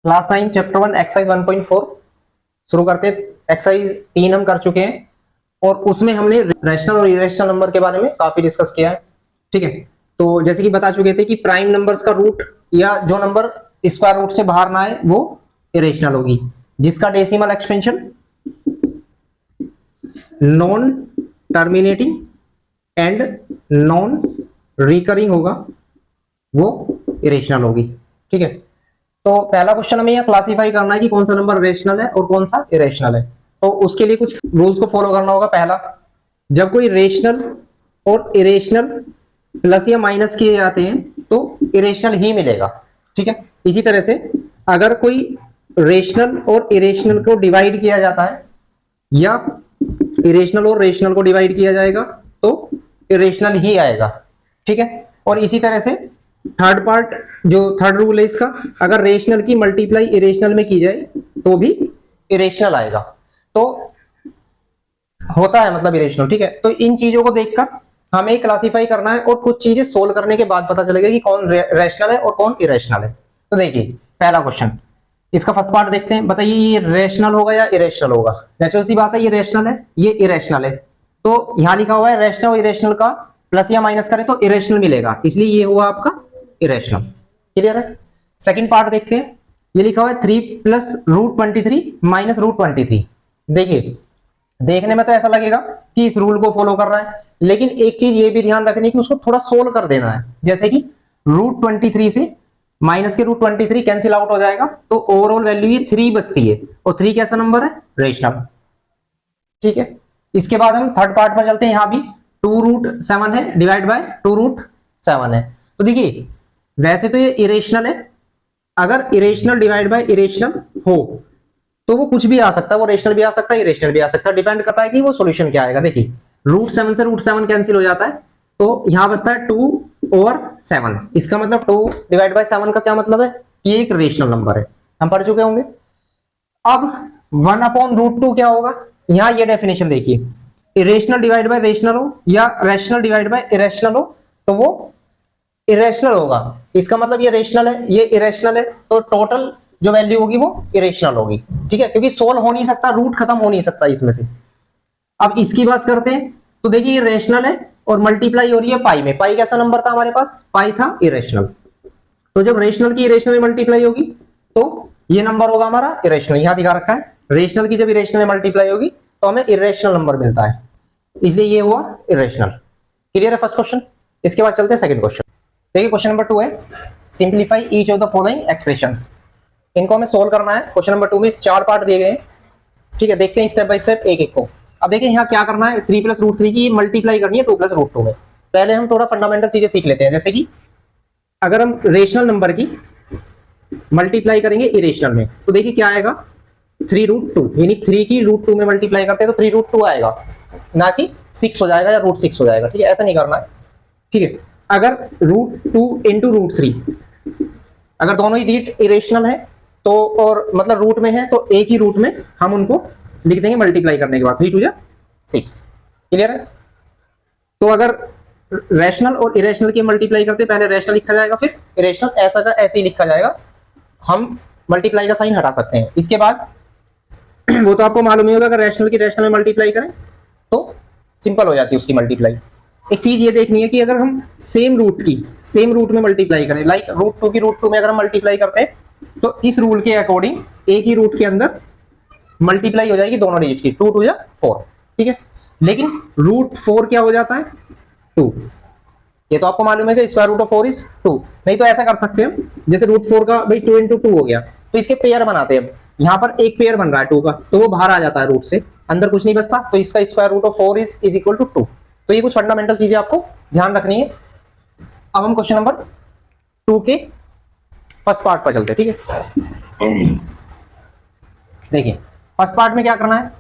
Class 9 chapter 1 exercise 1.4 शुरू करते। Exercise 3 हम कर चुके हैं और उसमें हमने रैशनल और इरेशनल नंबर के बारे में काफी डिस्कस किया है। ठीक है, तो जैसे कि बता चुके थे कि प्राइम नंबर्स का रूट या जो नंबर स्क्वायर रूट से बाहर ना आए वो इरेशनल होगी, जिसका decimal expansion non terminating and non recurring होगा, वो इरेशनल होगी। ठीक है, तो पहला क्वेश्चन हमें यह क्लासिफाई करना है कि कौन सा नंबर रेशनल है और कौन सा इरेशनल है। तो उसके लिए कुछ रूल्स को फॉलो करना होगा। पहला, जब कोई रेशनल और इरेशनल प्लस या माइनस किए जाते हैं तो इरेशनल ही मिलेगा। ठीक है, इसी तरह से अगर कोई रेशनल और इरेशनल को डिवाइड किया जाता है या इरेशनल और रेशनल को डिवाइड किया जाएगा तो इरेशनल ही आएगा। ठीक है, और इसी तरह से थर्ड पार्ट, जो थर्ड रूल है इसका, अगर रेशनल की मल्टीप्लाई इरेशनल में की जाए तो भी इरेशनल आएगा। तो होता है मतलब इरेशनल। ठीक है, तो इन चीजों को देखकर हमें क्लासिफाई करना है और कुछ चीजें सोल्व करने के बाद पता चलेगा कि कौन रेशनल है और कौन इरेशनल है। तो देखिए पहला क्वेश्चन, इसका फर्स्ट पार्ट देखते हैं। बताइए ये रेशनल होगा या इरेशनल होगा। नेचुरल सी बात है, ये रेशनल है ये इरेशनल है, तो यहां लिखा हुआ है रेशनल और इरेशनल का प्लस या माइनस करें तो इरेशनल मिलेगा, इसलिए ये हुआ आपका इरेशनल। क्लियर है। सेकंड पार्ट देखते हैं, ये लिखा हुआ है 3 प्लस रूट 23 माइनस रूट 23। देखिए देखने में तो ऐसा लगेगा कि इस रूल को फॉलो कर रहा है, लेकिन एक चीज ये भी ध्यान रखनी है कि उसको थोड़ा सोल्व कर देना है। जैसे कि रूट 23 से माइनस के रूट 23 कैंसिल आउट हो जाएगा तो ओवरऑल वैल्यू ये 3 बचती है, और 3 कैसा नंबर है, रेशनल। ठीक है, इसके बाद हम थर्ड पार्ट पर चलते हैं। यहां भी 2√7 है डिवाइड बाय 2√7 है। तो देखिए वैसे तो ये इरेशनल है, अगर इरेशनल डिवाइड बाय इरेशनल हो तो वो कुछ भी आ सकता है, वो रेशनल भी आ सकता है इरेशनल भी आ सकता है, डिपेंड करता है कि वो सॉल्यूशन क्या आएगा। देखिए √7 से √7 कैंसिल हो जाता है तो यहां बचता है 2/7। इसका मतलब 2 डिवाइड बाय 7 का क्या मतलब है, ये एक रेशनल नंबर है, हम पढ़ चुके होंगे। अब 1/√2 क्या होगा, यहां ये डेफिनेशन देखिए, इरेशनल डिवाइड बाय रेशनल हो या रैशनल डिवाइड बाय इरेशनल हो तो वो इरेशनल होगा। इसका मतलब ये रेशनल है ये इरेशनल है, तो टोटल जो वैल्यू होगी वो इरेशनल होगी। ठीक है, क्योंकि सोल्व हो नहीं सकता, रूट खत्म हो नहीं सकता इसमें से। अब इसकी बात करते हैं, तो देखिए ये रेशनल है और मल्टीप्लाई हो रही है पाई में। पाई कैसा नंबर था हमारे पास, पाई था इरेशनल। तो जब रेशनल की इरेशनल में मल्टीप्लाई होगी तो ये नंबर होगा हमारा इरेशनल। यहां दिखा रखा है, रेशनल की जब इरेशनल में मल्टीप्लाई होगी तो हमें इरेशनल नंबर मिलता है, इसलिए ये हुआ इरेशनल। क्लियर है फर्स्ट क्वेश्चन। इसके बाद चलते हैं सेकंड क्वेश्चन। देखिए क्वेश्चन नंबर 2 है, simplify each of the following expressions. इनको हमें सोल्व करना है। क्वेश्चन नंबर 2 में 4 पार्ट दिए गए हैं। ठीक है, देखते हैं स्टेप बाय स्टेप एक एक को। अब देखिए यहाँ क्या करना है, 3 प्लस रूट 3 की मल्टीप्लाई करनी है 2 प्लस रूट 2 में। पहले हम थोड़ा फंडामेंटल चीजें सीख लेते हैं, जैसे कि अगर हम रेशनल नंबर की मल्टीप्लाई करेंगे इरेशनल में तो देखिए क्या आएगा, 3√2, यानी 3 की √2 में मल्टीप्लाई करते हैं तो 3√2 आएगा, ना कि 6 हो जाएगा या √6 हो जाएगा। ठीक है, ऐसा नहीं करना है। ठीक है, अगर √2 इंटू √3, अगर दोनों ही डिजिट इरेशनल है तो, और मतलब रूट में है तो एक ही रूट में हम उनको लिख देंगे मल्टीप्लाई करने के बाद, 3 2 6। क्लियर है। तो अगर रैशनल और इरेशनल की मल्टीप्लाई करते पहले रैशनल लिखा जाएगा फिर इरेशनल, ऐसा का ऐसे ही लिखा जाएगा, हम मल्टीप्लाई का साइन हटा सकते हैं। इसके बाद वो तो आपको मालूम ही होगा, अगर रैशनल की रैशनल में मल्टीप्लाई करें तो सिंपल हो जाती है उसकी मल्टीप्लाई। एक चीज ये देखनी है कि अगर हम सेम रूट की सेम रूट में मल्टीप्लाई करें, लाइक √2 की √2 में अगर हम मल्टीप्लाई करते हैं तो इस रूल के अकॉर्डिंग एक ही रूट के अंदर मल्टीप्लाई हो जाएगी दोनों डिजिट की, 2 2 4। ठीक है, लेकिन √4 क्या हो जाता है, 2। ये तो आपको मालूम है कि स्क्वायर रूट ऑफ 4 इज 2। नहीं तो ऐसा कर सकते हैं, जैसे √4 का भाई 2 × 2 हो गया तो इसके पेयर बनाते हैं। यहाँ पर एक पेयर बन रहा है 2 का, तो वो बाहर आ जाता है रूट से, अंदर कुछ नहीं बचता, तो इसका square root of 4 is equal to 2। तो ये कुछ फंडामेंटल चीजें आपको ध्यान रखनी है। अब हम क्वेश्चन नंबर 2 के फर्स्ट पार्ट पर चलते हैं। ठीक है, देखिए फर्स्ट पार्ट में क्या करना है,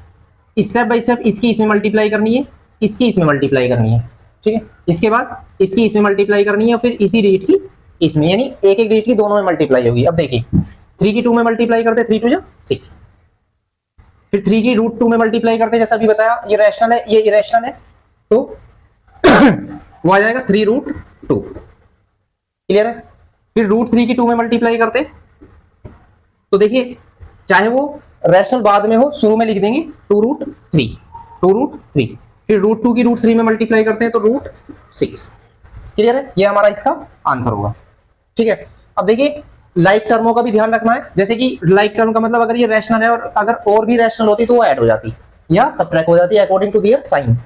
स्टेप बाय स्टेप इसकी इसमें मल्टीप्लाई करनी है, इसकी इसमें मल्टीप्लाई करनी है। ठीक है, इसके बाद इसकी इसमें मल्टीप्लाई करनी है और फिर इसी डिजिट की इसमें, यानी एक एक डिजिट की दोनों में मल्टीप्लाई होगी। अब देखिए 3 की 2 में मल्टीप्लाई करते 3 2 6, फिर 3 की √2 में मल्टीप्लाई करते, जैसा अभी बताया ये रैशनल है ये इरेशनल है, तो वो आ जाएगा 3√2। क्लियर है। फिर √3 की 2 में मल्टीप्लाई करते तो देखिए चाहे वो रैशनल बाद में हो, शुरू में लिख देंगे 2√3, 2√3, फिर √2 की √3 में मल्टीप्लाई करते हैं तो √6। क्लियर है, ये हमारा इसका आंसर होगा। ठीक है, अब देखिए लाइक टर्मों का भी ध्यान रखना है, जैसे कि लाइक टर्म का मतलब अगर ये रैशनल है और अगर और भी रैशनल होती तो वो ऐड हो जाती या सब्ट्रैक्ट हो जाती है अकॉर्डिंग टू देयर साइन।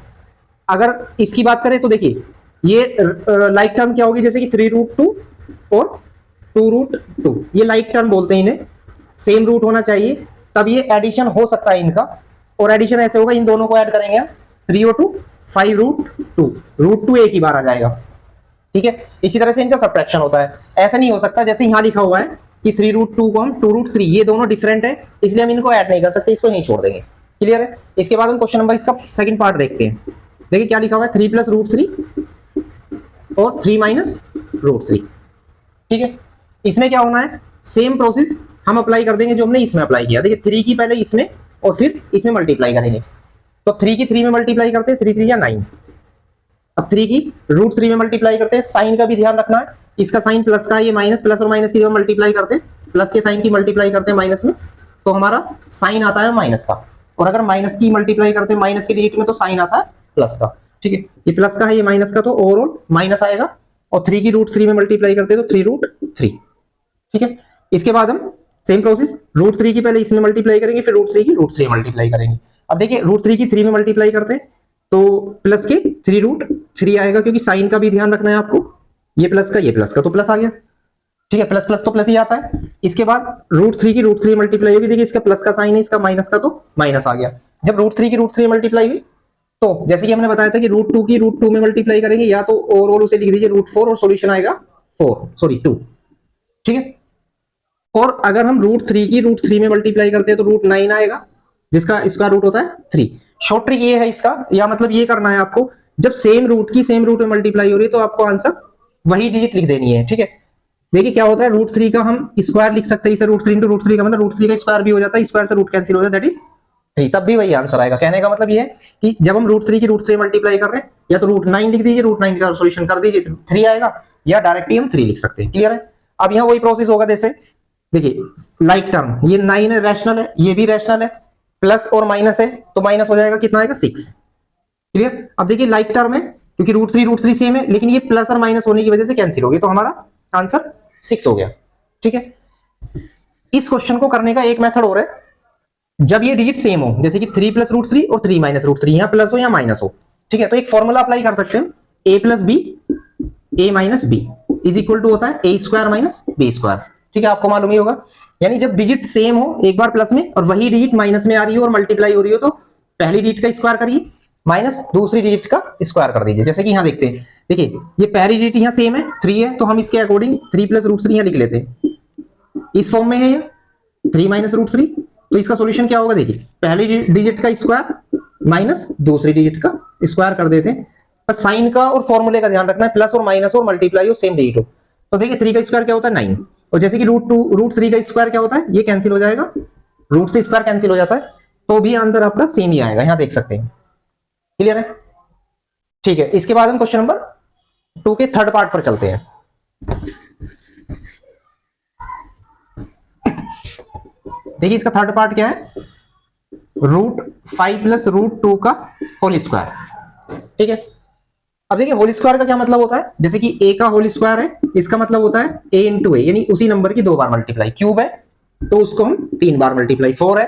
अगर इसकी बात करें तो देखिए ये लाइक टर्म क्या होगी, जैसे कि 3√2 और 2√2, ये लाइक टर्म बोलते हैं इन्हें, सेम रूट होना चाहिए तब ये एडिशन हो सकता है इनका। और एडिशन ऐसे होगा, इन दोनों को ऐड करेंगे 3 और 2 5√2, √2 एक ही बार आ जाएगा। ठीक है, इसी तरह से इनका सब्ट्रैक्शन होता है। ऐसा नहीं हो सकता जैसे यहां लिखा हुआ है कि 3√2 को हम 2√3, ये दोनों डिफरेंट है इसलिए हम इनको ऐड नहीं कर सकते, इसको यहीं छोड़ देंगे। क्लियर है, इसके बाद हम क्वेश्चन नंबर इसका सेकंड पार्ट देखते हैं। देखिए क्या लिखा हुआ है, 3 + √3 और 3 - √3। ठीक है, इसमें क्या होना है, सेम प्रोसेस हम अप्लाई कर देंगे जो हमने इसमें अप्लाई किया। देखिए 3 की पहले इसमें और फिर इसमें मल्टीप्लाई करेंगे, तो 3 की 3 में मल्टीप्लाई करते हैं, 3 3 या 9। अब 3 की √3 में मल्टीप्लाई करते हैं, साइन का भी ध्यान रखना है, इसका साइन प्लस का, ये माइनस, प्लस और माइनस की जब मल्टीप्लाई करते हैं, प्लस के साइन की मल्टीप्लाई करते हैं माइनस में तो हमारा साइन आता है माइनस का, और अगर माइनस की मल्टीप्लाई करते हैं माइनस के डिजिट में तो साइन आता है प्लस का। ठीक है, ये प्लस का है, ये माइनस का, तो ओवरऑल माइनस आएगा। और 3 की √3 में मल्टीप्लाई करते हैं तो 3√3। ठीक है, इसके बाद हम सेम प्रोसेस √3 की पहले इसमें मल्टीप्लाई करेंगे, फिर √3 की √3 मल्टीप्लाई करेंगे। अब देखिए √3 की 3 में मल्टीप्लाई करते हैं तो प्लस के 3√3 आएगा, क्योंकि साइन का भी ध्यान रखना है आपको, ये प्लस का, ये प्लस का, तो प्लस आ गया। ठीक है, प्लस प्लस तो प्लस ही आता है। इसके बाद √3 की √3 मल्टीप्लाई होगी, देखिए इसका प्लस का साइन है, इसका माइनस का, तो माइनस आ गया। जब √3 की √3 मल्टीप्लाई हुई तो जैसे कि हमने बताया था कि √2 की √2 में मल्टीप्लाई करेंगे, या तो ओवरऑल उसे लिख दीजिए √4 और सॉल्यूशन आएगा 2। ठीक है, और अगर हम √3 की √3 में मल्टीप्लाई करते हैं तो √9 आएगा, जिसका स्क्वायर रूट होता है 3। शॉर्ट ट्रिक ये है इसका, या मतलब ये करना है आपको, जब सेम रूट की सेम रूट में मल्टीप्लाई हो रही है तो आपको आंसर वही डिजिट लिख देनी है। ठीक है, देखिए क्या होता है, √3 का हम स्क्वायर लिख सकते हैं, इसे √3 × √3 का मतलब √3 का स्क्वायर भी हो जाता है, स्क्वायर से रूट कैंसिल हो जाता है, दैट इज 3, तब भी वही आंसर आएगा। कहने का मतलब ये है कि जब हम √3 की √3 मल्टीप्लाई कर रहे हैं, या तो √9 लिख दीजिए, √9 का सॉल्यूशन कर दीजिए, 3 आएगा, या डायरेक्टली हम 3 लिख सकते हैं। क्लियर है, अब यहाँ वही प्रोसेस होगा, जैसे देखिए लाइक टर्म, ये 9 है, रैशनल है, ये भी रैशनल है, प्लस और माइनस है तो माइनस हो जाएगा, कितना आएगा 6। क्लियर, अब देखिए लाइक टर्म है क्योंकि √3 सेम है, लेकिन ये प्लस और माइनस होने की वजह से कैंसिल हो गई, तो हमारा आंसर 6 हो गया। ठीक है, इस क्वेश्चन को करने का एक मेथड और है, जब ये डिजिट सेम हो, जैसे कि 3 + √3 और 3 - √3, यहाँ प्लस हो या माइनस हो। ठीक है, तो एक फॉर्मूला अप्लाई कर सकते हैं, a + b a - b is equal to होता है a² - b²। ठीक है, आपको मालूम ही होगा, यानी जब डिजिट सेम हो, एक बार प्लस में और वही डिजिट माइनस में आ रही हो और मल्टीप्लाई हो रही हो, तो पहली डिजिट का स्क्वायर करिए माइनस दूसरी डिजिट का स्क्वायर कर दीजिए। जैसे कि यहाँ देखते हैं, देखिए ये पहली डिजिट यहाँ सेम है 3 है, तो हम इसके अकॉर्डिंग 3 + √3 यहाँ लिख लेते हैं, इस फॉर्म में है ये 3 - √3, तो इसका सॉल्यूशन क्या होगा, देखिए पहली डिजिट का स्क्वायर माइनस दूसरी डिजिट का स्क्वायर कर देते हैं। बस साइन का और फॉर्मूले का ध्यान रखना है, प्लस और माइनस और मल्टीप्लाई हो, सेम डिजिट हो। तो देखिए 3 का स्क्वायर क्या होता है 9, और जैसे कि √3 का स्क्वायर क्या होता है, ये कैंसिल हो जाएगा, रूट से स्क्वायर कैंसिल हो जाता है, तो भी आंसर आपका सेम ही आएगा, यहाँ देख सकते हैं। क्लियर है, ठीक है, इसके बाद हम क्वेश्चन नंबर 2 के थर्ड पार्ट पर चलते हैं। देखिए इसका थर्ड पार्ट क्या है, √5 + √2 का होल स्क्वायर। ठीक है, अब देखिए होल स्क्वायर का क्या मतलब होता है, जैसे कि a का होल स्क्वायर है, इसका मतलब होता है a × a, यानी उसी नंबर की 2 बार मल्टीप्लाई। क्यूब है तो उसको हम 3 बार मल्टीप्लाई, 4 है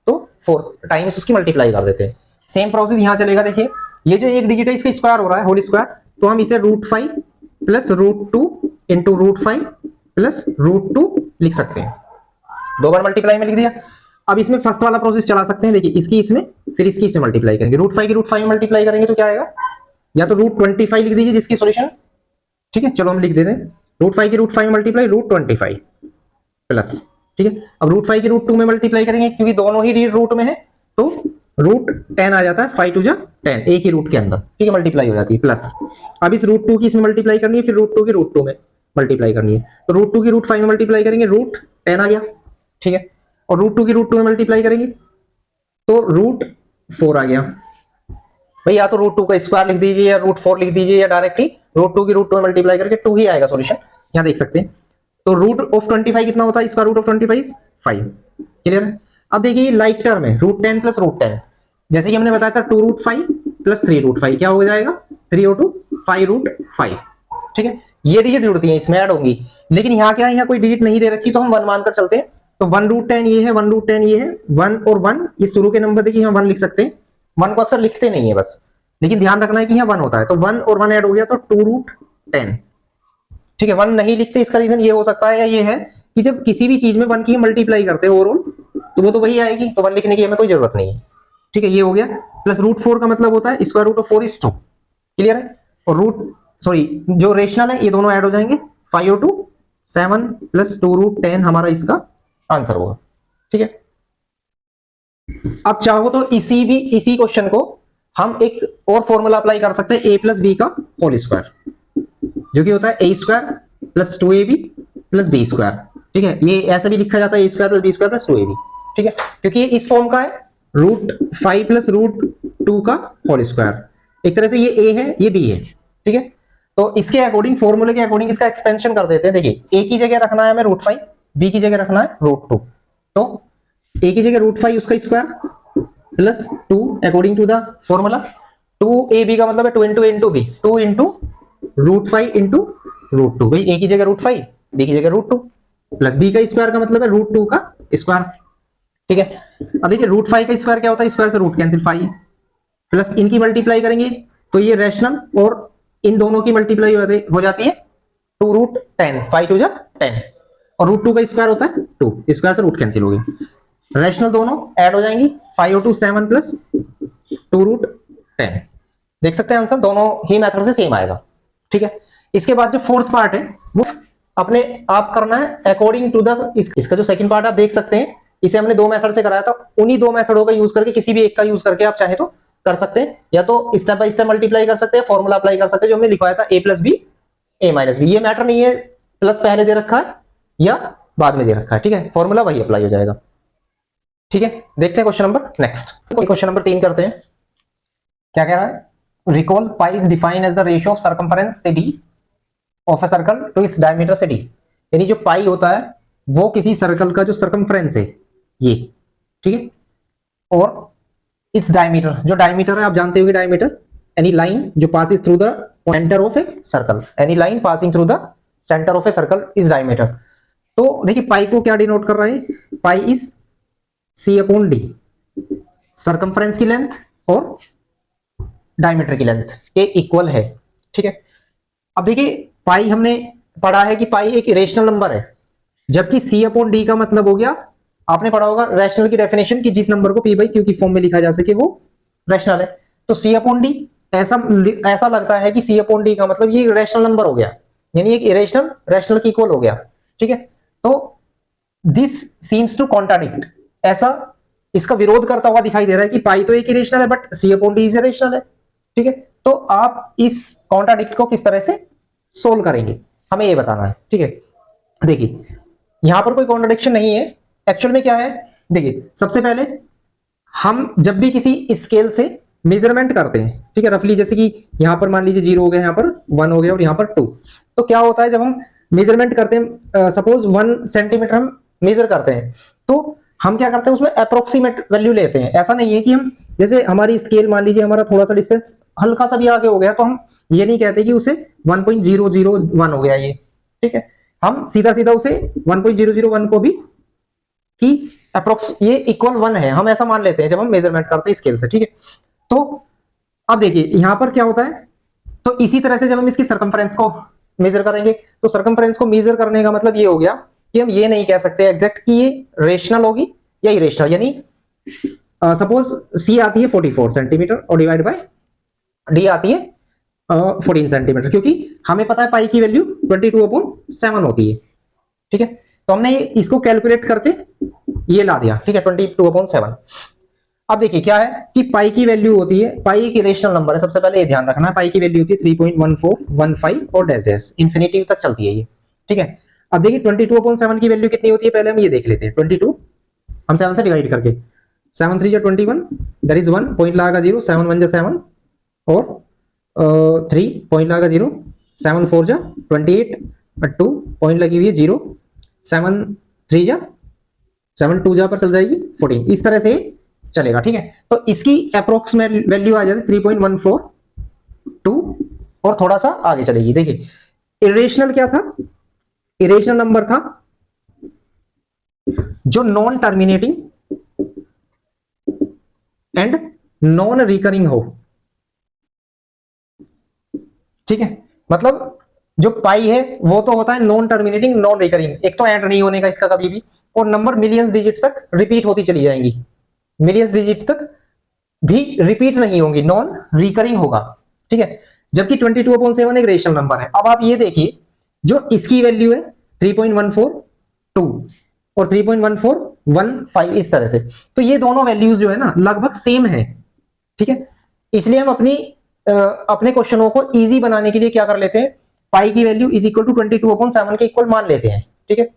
तो 4 टाइम्स उसकी मल्टीप्लाई कर देते हैं। सेम प्रोसेस यहां चलेगा। देखिए ये जो एक डिजिट है इसका स्क्वायर हो रहा है, होल स्क्वायर, तो हम इसे √5 + √2 × √5 + √2 लिख सकते हैं, 2 बार मल्टीप्लाई में लिख दिया। अब इसमें फर्स्ट वाला प्रोसेस चला सकते हैं, देखिए इसकी इसमें फिर इसकी इसमें मल्टीप्लाई करेंगे, √5 की √5 में मल्टीप्लाई करेंगे तो क्या आएगा, या तो √25 लिख दीजिए जिसकी सॉल्यूशन। ठीक है, चलो हम लिख देते हैं, √5 की √5 में मल्टीप्लाई √25 प्लस, ठीक है, अब √5 की √2 में मल्टीप्लाई करेंगे क्योंकि दोनों ही रूट में है, तो √10 आ जाता है, 5 × 10, एक ही रूट के अंदर। ठीक है, मल्टीप्लाई हो जाती है, प्लस अब इस √2 की इसमें मल्टीप्लाई करनी है, फिर √2 की √2 में मल्टीप्लाई करनी है, तो √2 की √5 में मल्टीप्लाई करेंगे, √10 आ गया। ठीक है, और √2 की √2 में मल्टीप्लाई करेंगे तो √4 आ गया। भाई या तो √2 का स्क्वायर लिख दीजिए या √4 लिख दीजिए, या डायरेक्टली √2 की √2 में मल्टीप्लाई करके 2 ही आएगा सॉल्यूशन, यहाँ देख सकते हैं। तो √25 कितना होता है, स्क्वायर रूट ऑफ 25 5। क्लियर है? अब देखिए लाइक टर्म है √10 प्लस √10, जैसे कि हमने बताया था 2√5 प्लस 3√5 क्या हो जाएगा 3 और 2 5√5। ठीक है, ये डिजिट जुड़ती है इसमें ऐड होंगी, लेकिन यहाँ क्या है, यहाँ कोई डिजिट नहीं दे रखी तो हम 1 मानकर चलते हैं। तो 1√10 ये है, 1√10 ये है, 1 और 1 ये शुरू के नंबर देखिए, हम 1 लिख सकते हैं। 1 को अक्सर लिखते नहीं है बस, लेकिन ध्यान रखना है कि यहाँ 1 होता है, तो 1 और 1 ऐड हो गया तो 2√10। ठीक है, 1 नहीं लिखते इसका रीजन ये हो सकता है या ये है कि जब किसी भी चीज में 1 की मल्टीप्लाई करते हैं ओवरऑल तो वो तो वही आएगी, तो 1 लिखने की हमें कोई जरूरत नहीं है। ठीक है, ये हो गया। प्लस √4 का मतलब होता है square root of 4 is 2। Clear है? और जो रेशनल है ये दोनों ऐड हो जाएंगे, 5 और 2 7 प्लस 2√10 हमारा इसका आंसर होगा। ठीक है, अब चाहो तो इसी क्वेश्चन को हम एक और फॉर्मूला अप्लाई कर सकते हैं, a प्लस बी का होल स्क्वायर, जो कि होता है a स्क्वायर प्लस 2ab प्लस बी स्क्वायर। ठीक है, ये ऐसे भी लिखा जाता है a square plus b square plus 2ab। ठीक है, क्योंकि ये इस फॉर्म का है, √5 प्लस √2 का होल स्क्वायर। एक तरह से ये a है ये b है। ठीक है, तो इसके अकॉर्डिंग फॉर्मूले के अकॉर्डिंग इसका एक्सपेंशन कर देते हैं। देखिए a की जगह रखना है हमें √5, b की जगह रखना है √2, तो a की जगह √5 उसका square plus 2 according to the formula, 2ab का मतलब है 2 into into b, 2 into √5 into √2। भाई a की जगह √5 b की जगह √2 प्लस b का स्क्वायर का मतलब है √2 का स्क्वायर। ठीक है, अब देखिए √5 का स्क्वायर क्या होता है, स्क्वायर से रूट कैंसिल 5 प्लस इनकी मल्टीप्लाई करेंगे तो ये रैशनल और इन दोनों की मल्टीप्लाई हो जाती है 2√10, 5 2 10 और √2 का स्क्वायर होता है 2, स्क्वायर से रूट कैंसिल हो गया, रैशनल दोनों ऐड हो जाएंगी, 5 और 2 7 प्लस 2√10। देख सकते हैं आंसर दोनों ही मेथड से सेम आएगा। ठीक है, इसके बाद जो फोर्थ पार्ट है वो अपने आप करना है अकॉर्डिंग टू द इसका जो सेकंड पार्ट आप देख सकते हैं, इसे हमने 2 मेथड से कराया था, उन्हीं 2 मेथडों का यूज करके किसी भी एक का यूज करके आप चाहे तो कर सकते हैं, या तो स्टेप बाय स्टेप मल्टीप्लाई कर सकते हैं, फॉर्मूला अप्लाई कर सकते हैं जो हमने लिखवाया था a plus b a minus b. ये मैटर नहीं है प्लस पहले दे रखा है या बाद में दे रखा है। ठीक है, फॉर्मूला वही अप्लाई हो जाएगा। ठीक है, देखते हैं question number next. Question number 3 करते हैं। क्या कह रहा है, recall pi is defined as the ratio of circumference say d of a circle to its diameter say d. यानी जो पाई होता है वो किसी सर्कल का जो सर्कमफ्रेंस है ये, ठीक है, और इट्स डायमीटर, जो डायमीटर है आप जानते हो डायमीटर एनी लाइन जो passes through the centre of a circle, any line passing through the centre of a circle is diameter. तो देखिए पाई को क्या डिनोट कर रहा है, pi is c upon d, circumference की लेंथ और डायमीटर की लेंथ के इक्वल है। ठीक है, अब देखिए पाई हमने पढ़ा है कि पाई एक इरेशनल नंबर है, जबकि सी अपॉन डी का मतलब हो गया, आपने पढ़ा होगा रैशनल की डेफिनेशन कि जिस नंबर को पी बाई क्यू की फॉर्म में लिखा जा सके वो रैशनल है। तो सी अपॉन डी ऐसा लगता है कि सी अपॉन डी का मतलब ये रैशनल नंबर हो गया, यानी एक इरेशनल रैशनल की इक्वल हो गया। ठीक है, तो दिस सीम्स टू कॉन्ट्राडिक्ट, ऐसा इसका विरोध करता हुआ दिखाई दे रहा है कि पाई तो एक इरेशनल है but c upon d is irrational है। ठीक है, तो आप इस कॉन्ट्राडिक्ट को किस तरह से सोल्व करेंगे हमें ये बताना है। ठीक है, देखिए यहां पर कोई कॉन्ट्राडिक्शन नहीं है, एक्चुअल में क्या है, देखिए सबसे पहले हम जब भी किसी स्केल से मेजरमेंट करते हैं, ठीक है, रफली जैसे कि यहां पर मान लीजिए 0 हो गया, यहां पर 1 हो गया और यहां पर 2, तो क्या होता है जब हम मेजरमेंट करते हैं, सपोज 1 सेंटीमीटर हम मेजर करते हैं, तो हम क्या करते हैं उसमें अप्रोक्सीमेट वैल्यू लेते हैं। ऐसा नहीं है कि हम जैसे हमारी स्केल मान लीजिए हमारा थोड़ा सा डिस्टेंस हल्का सा भी आगे हो गया तो हम ये नहीं कहते कि उसे 1.001 हो गया ये। ठीक है, हम सीधा सीधा उसे 1.001 को भी कि अप्रोक्स ये इक्वल 1 है, हम ऐसा मान लेते हैं जब हम मेजरमेंट करते हैं स्केल से। ठीक है, तो अब देखिए यहां पर क्या होता है, तो इसी तरह से जब हम इसकी सर्कमफ्रेंस को मेजर करेंगे तो सर्कमफ्रेंस को मेजर करने का मतलब ये हो गया कि हम ये नहीं कह सकते एग्जैक्ट कि ये रेशनल होगी या इरेशनल, यानी सपोज सी आती है 44 सेंटीमीटर और डिवाइड बाय डी आती है 14 सेंटीमीटर, क्योंकि हमें पता है पाई की वैल्यू 22/7 होती है। ठीक है, तो हमने इसको कैलकुलेट करके ये ला दिया। ठीक है, 22/7। अब देखिए क्या है कि पाई की वैल्यू होती है, पाई एक इरेशनल नंबर है, सबसे पहले ये ध्यान रखना है, पाई की वैल्यू होती है 3.1415 और डैश डैश इंफिनिटी तक चलती है ये। ठीक है, अब देखिए 22/7 की वैल्यू कितनी होती है, पहले हम ये देख लेते हैं। 22 हम 7 से डिवाइड करके 7 3 21 दैट इज 1 पॉइंट लगा 0, 7 1 7 और 3 पॉइंट लगा 0, 7 4 28 2 पॉइंट लगी हुई है 0, 7 3 7 2 जा पर चल जाएगी 14, इस तरह से चलेगा। ठीक है, तो इसकी अप्रोक्सीमेट वैल्यू आ जाती है 3.142 और थोड़ा सा आगे चलेगी। देखिए इरेशनल क्या था, इरेशनल नंबर था जो non terminating and non recurring हो। ठीक है, मतलब जो पाई है वो तो होता है नॉन टर्मिनेटिंग नॉन रिकरिंग, एक तो एंड नहीं होने का इसका कभी भी, और नंबर मिलियंस डिजिट तक रिपीट होती चली जाएंगी, मिलियंस डिजिट तक भी रिपीट नहीं होंगी, नॉन रिकरिंग होगा। ठीक है, जबकि 22/7 एक रेशनल नंबर है। अब आप ये देखिए जो इसकी वैल्यू है 3.142 और 3.1415 इस तरह से, तो ये दोनों वैल्यूज जो है ना लगभग सेम है। ठीक है, इसलिए हम अपने क्वेश्चनों को इजी बनाने के लिए क्या कर लेते हैं, पाई की वैल्यू इज इक्वल टू 22/7 के इक्वल मान लेते हैं। ठीक है,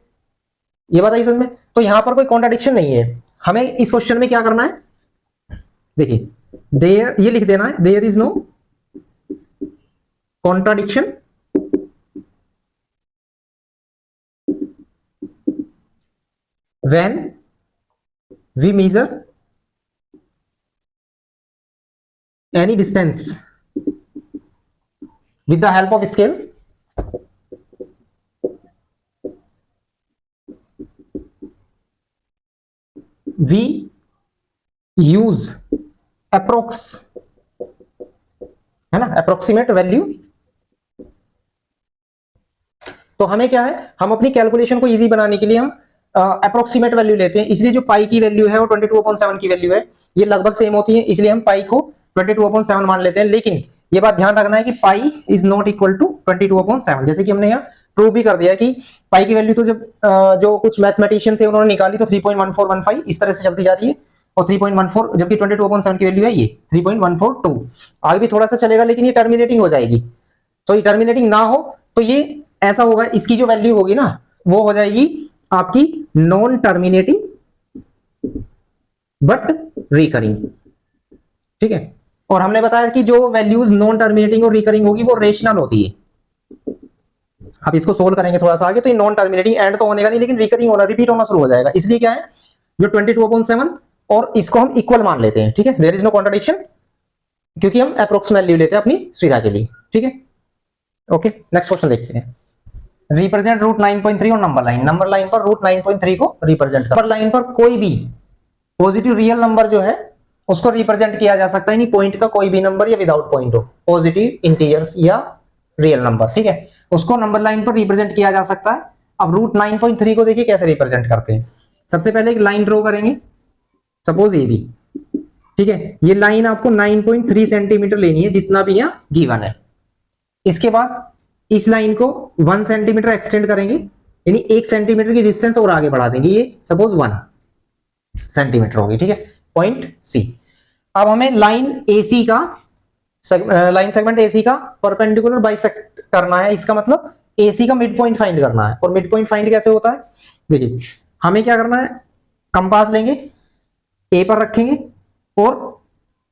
ये बताइए समझ में, तो यहां पर कोई कॉन्ट्राडिक्शन नहीं है। हमें इस क्वेश्चन में क्या करना है, देखिए देयर, ये लिख देना है there is no contradiction when we measure any distance with the help of scale we use approx, है ना, अप्रोक्सीमेट वैल्यू। तो हमें क्या है, हम अपनी कैलकुलेशन को इजी बनाने के लिए हम अप्रोक्सीमेट वैल्यू लेते हैं, इसलिए जो पाई की वैल्यू है वो 22/7 की वैल्यू है, ये लगभग सेम होती है, इसलिए हम पाई को 22/7 मान लेते हैं। लेकिन ये बात ध्यान रखना है कि pi is not equal to 22/7, जैसे कि हमने यहाँ प्रूव भी कर दिया कि पाई की वैल्यू तो जब जो कुछ मैथमेटिशियन थे उन्होंने निकाली तो 3.1415 इस तरह से चलती जा रही है, और 3.14, जबकि 22/7 की वैल्यू है ये 3.142, आगे भी थोड़ा सा चलेगा लेकिन ये टर्मिनेटिंग हो जाएगी। तो ये टर्मिनेटिंग ना हो तो ये ऐसा होगा, इसकी जो वैल्यू होगी ना वो हो जाएगी आपकी नॉन टर्मिनेटिंग बट रिकरिंग। ठीक है, और हमने बताया कि जो वैल्यूज नॉन टर्मिनेटिंग और रिकरिंग होगी वो रेशनल होती है। अब इसको सोल्व करेंगे थोड़ा सा आगे, तो ये नॉन टर्मिनेटिंग एंड तो होने का नहीं लेकिन रिकरिंग होना, रिपीट होना शुरू हो जाएगा। इसलिए क्या है, जो 22/7 और इसको हम इक्वल मान लेते हैं। ठीक है, देयर इज नो कॉन्ट्राडिक्शन, क्योंकि हम अप्रोक्सीमेट वैल्यू लेते हैं अपनी सुविधा के लिए। ठीक है, ओके नेक्स्ट क्वेश्चन देखते हैं। रिप्रेजेंट रूट 9.3 और नंबर लाइन, नंबर लाइन पर रूट 9.3 को रिप्रेजेंट कर, नंबर लाइन पर कोई भी पॉजिटिव रियल नंबर जो है उसको रिप्रेजेंट किया जा सकता है, नहीं पॉइंट का कोई भी नंबर या विदाउट पॉइंट हो, पॉजिटिव इंटीजर्स या रियल नंबर। ठीक है, उसको नंबर लाइन पर रिप्रेजेंट किया जा सकता है। अब रूट 9.3 को देखिए कैसे रिप्रेजेंट करते हैं। सबसे पहले एक लाइन ड्रॉ करेंगे, सपोज ये भी। ठीक है, ये लाइन आपको 9.3 सेंटीमीटर लेनी है जितना भी यहाँ गिवन है। इसके बाद इस लाइन को 1 सेंटीमीटर एक्सटेंड करेंगे, यानी 1 सेंटीमीटर की डिस्टेंस और आगे बढ़ा देंगे, ये सपोज 1 सेंटीमीटर होगी। ठीक है, पॉइंट सी। अब हमें लाइन AC का लाइन सेगमेंट AC का परपेंडिकुलर बाइसेक्ट करना है, इसका मतलब AC का मिड पॉइंट फाइंड करना है। और मिड पॉइंट फाइंड कैसे होता है, देखिए हमें क्या करना है, कंपास लेंगे, A पर रखेंगे और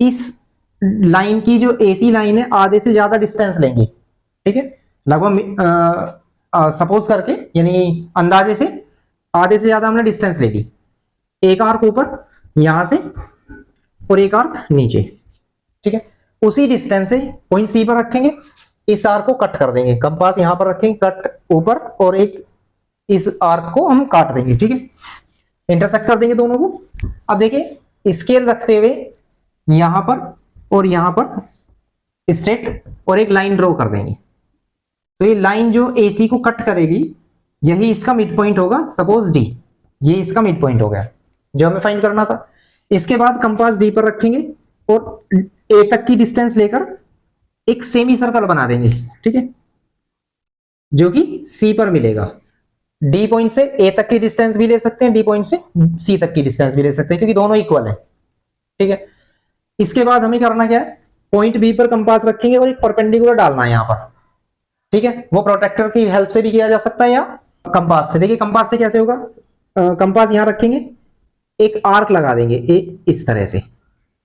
इस लाइन की जो AC लाइन है आधे से ज्यादा डिस्टेंस लेंगे। ठीक है, लगभग सपोज करके यानी अंदाजे से आधे से ज्यादा हमने डिस्टेंस ले ली, एक आर्क ऊपर यहां से और एक आर्क नीचे। ठीक है, उसी डिस्टेंस से पॉइंट सी पर रखेंगे, इस आर्क को कट कर देंगे, कंपास यहां पर रखेंगे, कट ऊपर, और एक इस आर्क को हम काट देंगे। ठीक है, इंटरसेक्ट कर देंगे दोनों को। अब देखिए स्केल रखते हुए यहां पर और यहां पर स्ट्रेट और एक लाइन ड्रॉ कर देंगे, तो ये लाइन जो AC को कट करेगी यही इसका मिड पॉइंट होगा, सपोज D, ये इसका मिड पॉइंट हो गया जो हमें फाइंड करना था। इसके बाद कंपास D पर रखेंगे और A तक की डिस्टेंस लेकर एक सेमी सर्कल बना देंगे। ठीक है, जो कि C पर मिलेगा। D पॉइंट से A तक की डिस्टेंस भी ले सकते हैं, D पॉइंट से C तक की डिस्टेंस भी ले सकते हैं, क्योंकि दोनों इक्वल है। ठीक है, इसके बाद हमें करना क्या है, पॉइंट B पर कंपास रखेंगे और एक परपेंडिकुलर डालना है यहां पर। ठीक है, वो प्रोटेक्टर की हेल्प से भी किया जा सकता है या कंपास से। देखिए कंपास से कैसे होगा, कंपास यहां रखेंगे, एक आर्क लगा देंगे इस तरह से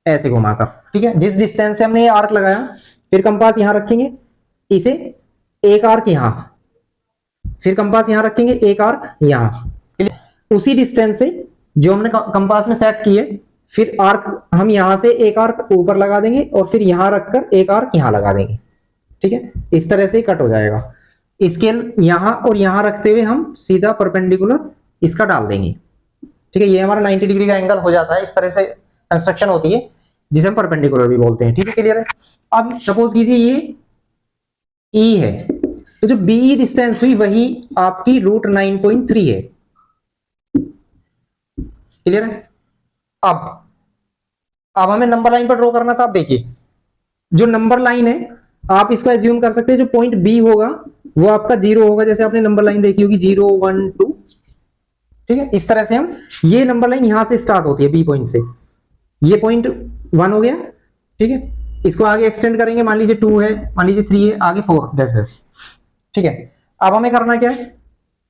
ऐसे घुमाकर। ठीक है, जिस डिस्टेंस से हमने ये आर्क लगाया, फिर कंपास यहां रखेंगे, इसे एक आर्क यहां, फिर कंपास यहां रखेंगे, एक आर्क यहां, उसी डिस्टेंस से जो हमने कंपास में सेट किए, फिर आर्क हम यहां से एक आर्क ऊपर लगा देंगे और फिर यहां रखकर एक आर्क यहां लगा देंगे, ठीक है। इस तरह से कट हो जाएगा। स्केल यहां और यहां रखते हुए हम सीधा परपेंडिकुलर इसका डाल देंगे, ठीक है। ये हमारा 90 डिग्री का एंगल हो जाता है। इस तरह से कंस्ट्रक्शन होती है जिसे हम परपेंडिकुलर भी बोलते हैं, ठीक है। क्लियर है। अब सपोज कीजिए ये ई है, तो जो बी डिस्टेंस हुई वही आपकी √9.3 है। क्लियर है। अब हमें नंबर लाइन पर ड्रॉ करना था। अब देखिए जो नंबर लाइन है आप इसको एज्यूम कर सकते हैं, जो पॉइंट बी होगा वो आपका 0 होगा, जैसे आपने नंबर लाइन देखी होगी 0 1 2, ठीक है। इस तरह से हम, ये नंबर लाइन यहां से स्टार्ट होती है बी पॉइंट से, ये पॉइंट 1 हो गया, ठीक है। इसको आगे एक्सटेंड करेंगे, मान लीजिए 2 है, मान लीजिए 3 है, आगे 4 डैश, ठीक है। अब हमें करना क्या है,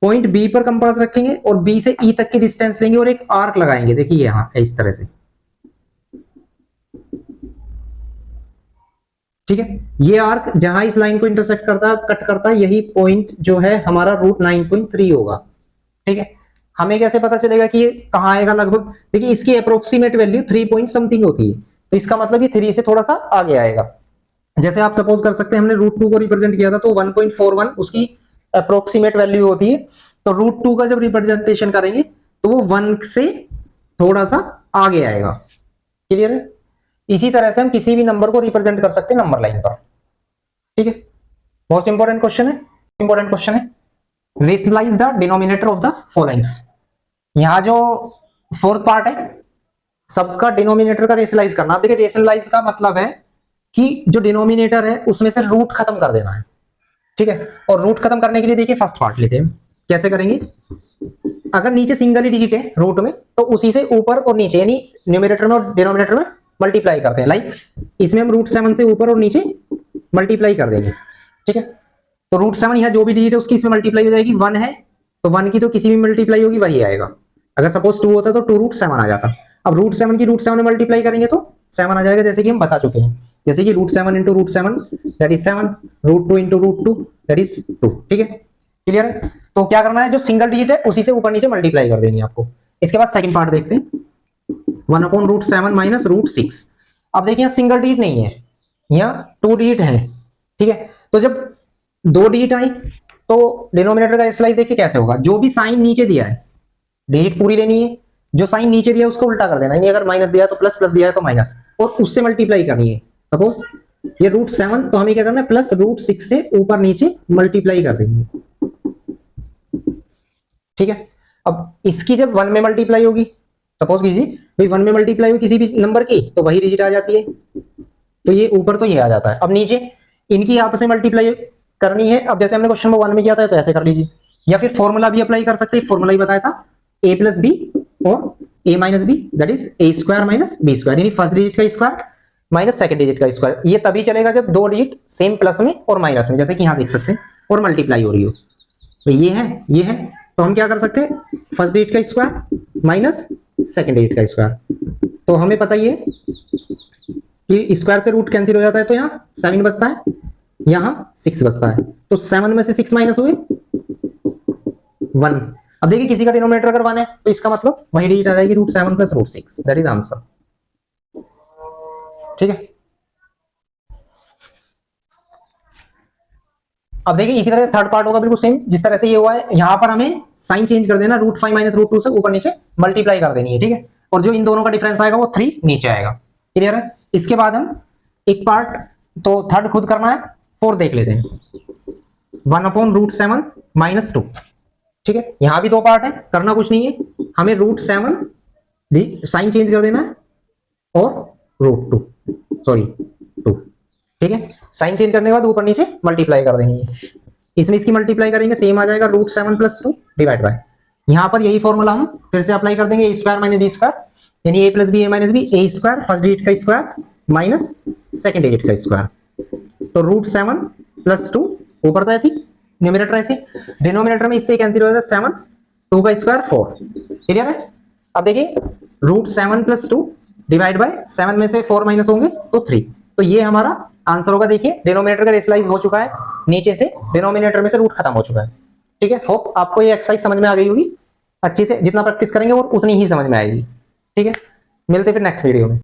पॉइंट बी पर कंपास रखेंगे और बी से ई तक की डिस्टेंस लेंगे और एक आर्क लगाएंगे। देखिए यहां इस तरह से, ठीक है। ये आर्क जहां इस लाइन को इंटरसेक्ट करता है, कट करता है, यही पॉइंट जो है हमारा √9.3 होगा, ठीक है। हमें कैसे पता चलेगा कि ये कहां आएगा लगभग, देखिए इसकी अप्रोक्सीमेट वैल्यू 3 पॉइंट समथिंग होती है, तो इसका मतलब ये 3 से थोड़ा सा आगे आएगा। जैसे आप सपोज कर सकते हैं हमने √2 को रिप्रेजेंट किया था तो 1.41 उसकी अप्रोक्सीमेट वैल्यू होती है, तो √2 का जब रिप्रेजेंटेशन करेंगे तो वो 1 से थोड़ा सा आगे आएगा। क्लियर है। इसी तरह से हम किसी भी नंबर को रिप्रेजेंट कर सकते हैं नंबर लाइन पर, ठीक है। मोस्ट इंपॉर्टेंट क्वेश्चन है, rationalise the denominator of the followings. यहां जो फोर्थ पार्ट है सबका डिनोमिनेटर का रेशनलाइज करना। देखिए रेशनलाइज का मतलब है कि जो डिनोमिनेटर है उसमें से रूट खत्म कर देना है, ठीक है। और रूट खत्म करने के लिए देखिए फर्स्ट पार्ट लेते हैं, कैसे करेंगे। अगर नीचे सिंगल ही डिजिट है रूट में तो उसी से ऊपर और नीचे यानी न्यूमरेटर में और डिनोमिनेटर में मल्टीप्लाई करते हैं। लाइक इसमें हम √7 से ऊपर और नीचे मल्टीप्लाई कर देंगे, ठीक है। तो √7 यहाँ जो भी डिजिट है उसकी इसमें मल्टीप्लाई हो जाएगी। 1 है तो 1 की तो किसी भी मल्टीप्लाई होगी वही आएगा। अगर सपोज 2 होता तो 2√7 आ जाता। अब √7 की √7 में मल्टीप्लाई करेंगे तो 7 आ जाएगा, जैसे कि हम बता चुके हैं। जैसे कि √7 into √7 that is 7, √2 into √2 that is 2, ठीक है। क्लियर है। तो क्या करना है, जो सिंगल डिजिट है उसी से ऊपर नीचे मल्टीप्लाई कर देनी है आपको। इसके बाद सेकंड पार्ट देखते हैं, 1/√7 माइनस √6। अब देखिए यहाँ सिंगल डिजिट नहीं है, यहाँ 2 डिजिट है, ठीक है। तो जब 2 डिजिट आई तो डिनोमिनेटर का स्लाइस देखिए कैसे होगा। जो भी साइन नीचे दिया है डिजिट पूरी लेनी है, जो साइन नीचे दिया है उसको उल्टा कर देना है। अगर माइनस दिया है तो प्लस, प्लस दिया है तो माइनस, और उससे मल्टीप्लाई करनी है। सपोज ये √7 तो हमें क्या करना है, प्लस √6 से ऊपर नीचे मल्टीप्लाई कर देनी है, ठीक है। अब इसकी जब 1 में मल्टीप्लाई होगी, सपोज कीजिए भाई 1 में मल्टीप्लाई हुई किसी भी नंबर की तो वही डिजिट आ जाती है, तो ये ऊपर तो ये आ जाता है। अब नीचे इनकी आपस में मल्टीप्लाई करनी है। अब जैसे हमने क्वेश्चन नंबर 1 में किया था तो ऐसे कर लीजिए, या फिर फॉर्मूला भी अप्लाई कर सकते हैं। फॉर्मूला ही बताया था a प्लस बी और a minus b that is a² minus b², यानी फर्स्ट डिजिट का स्क्वायर माइनस सेकंड डिजिट का स्क्वायर। ये तभी चलेगा जब 2 डिजिट सेम प्लस में और माइनस में, जैसे कि यहाँ देख सकते हैं, और मल्टीप्लाई हो रही हो। तो ये है तो हम क्या कर सकते हैं, फर्स्ट डिजिट का स्क्वायर माइनस सेकंड डिजिट का स्क्वायर। तो हमें पता ही है कि स्क्वायर से रूट कैंसिल हो जाता है, तो यहाँ 7 बचता है, यहाँ 6 बचता है। तो 7 में से 6 माइनस हुए 1। अब देखिए किसी का डिनोमिनेटर अगर 1 है तो इसका मतलब वही डिजिट आ जाएगी √7 प्लस √6, दैट इज आंसर, ठीक है। अब देखिए इसी तरह थर्ड पार्ट होगा बिल्कुल सेम जिस तरह से ये हुआ है। यहां पर हमें साइन चेंज कर देना, √5 माइनस √2 से ऊपर नीचे मल्टीप्लाई कर देनी है, ठीक है। और जो इन दोनों का डिफरेंस आएगा वो 3 नीचे आएगा। क्लियर है। इसके बाद हम एक पार्ट तो थर्ड खुद करना है, 4 देख लेते हैं। 1/√7 माइनस 2, ठीक है। यहां भी 2 पार्ट है, करना कुछ नहीं है, हमें √7 साइन चेंज कर देना है और √2 2, ठीक है। साइन चेंज करने के बाद ऊपर नीचे मल्टीप्लाई कर देंगे। इसमें इसकी मल्टीप्लाई करेंगे, सेम आ जाएगा √7 प्लस 2 डिवाइड बाय, यहां पर यही फॉर्मूला हम फिर से अप्लाई कर देंगे, a² माइनस b², यानी a plus b a minus b, a² first digit का स्क्वायर माइनस सेकंड डिजिट का स्क्वायर। तो √7 प्लस 2 ऊपर तो ऐसी, न्यूमरेटर ऐसी, डिनोमिनेटर में इससे कैंसिल हो जाएगा 7, 2 का स्क्वायर 4। क्लियर है। अब देखिए √7 प्लस 2 डिवाइड बाय 7 में से 4 माइनस होंगे तो 3, तो ये हमारा आंसर होगा। देखिए डिनोमिनेटर का रेशनलाइज हो चुका है, नीचे से डिनोमिनेटर में से रूट खत्म हो चुका है, ठीक है। होप आपको ये एक्सरसाइज समझ में आ गई होगी। अच्छे से जितना प्रैक्टिस करेंगे और उतनी ही समझ में आएगी। ठीक है, मिलते फिर नेक्स्ट वीडियो में।